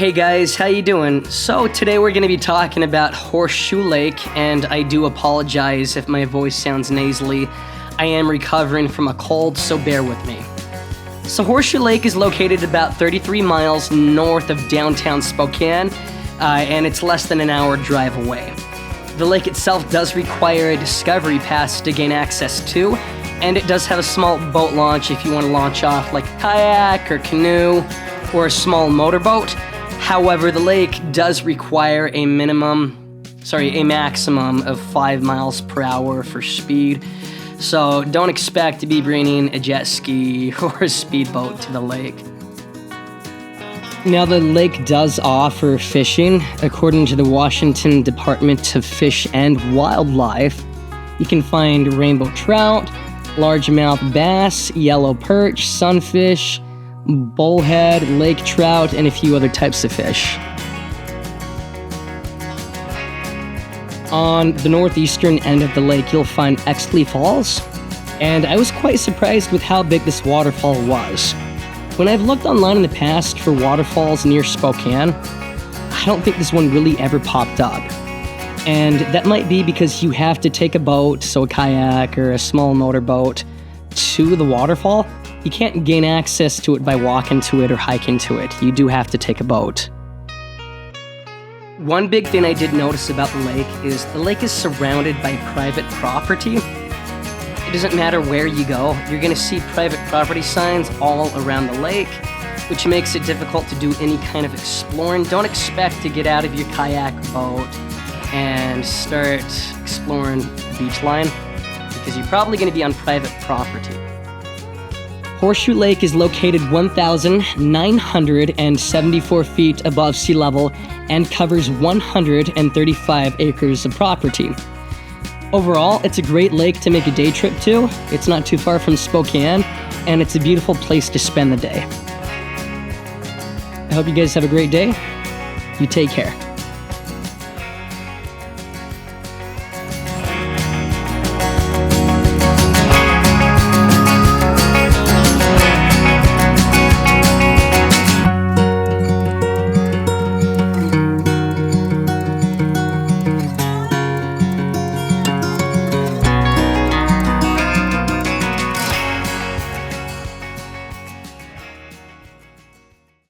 Hey guys, how you doing? So today we're going to be talking about Horseshoe Lake, and I do apologize if my voice sounds nasally. I am recovering from a cold, so bear with me. So Horseshoe Lake is located about 33 miles north of downtown Spokane, and it's less than an hour drive away. The lake itself does require a discovery pass to gain access to, and it does have a small boat launch if you want to launch off like a kayak or canoe or a small motorboat. However, the lake does require a maximum of 5 miles per hour for speed. So don't expect to be bringing a jet ski or a speedboat to the lake. Now, the lake does offer fishing. According to the Washington Department of Fish and Wildlife, you can find rainbow trout, largemouth bass, yellow perch, sunfish, bullhead, lake trout, and a few other types of fish. On the northeastern end of the lake, you'll find Exley Falls, and I was quite surprised with how big this waterfall was. When I've looked online in the past for waterfalls near Spokane, I don't think this one really ever popped up. And that might be because you have to take a boat, so a kayak or a small motorboat, to the waterfall. You can't gain access to it by walking to it or hiking to it. You do have to take a boat. One big thing I did notice about the lake is surrounded by private property. It doesn't matter where you go, you're going to see private property signs all around the lake, which makes it difficult to do any kind of exploring. Don't expect to get out of your kayak boat and start exploring the beach line, because you're probably going to be on private property. Horseshoe Lake is located 1,974 feet above sea level and covers 135 acres of property. Overall, it's a great lake to make a day trip to. It's not too far from Spokane, and it's a beautiful place to spend the day. I hope you guys have a great day. You take care.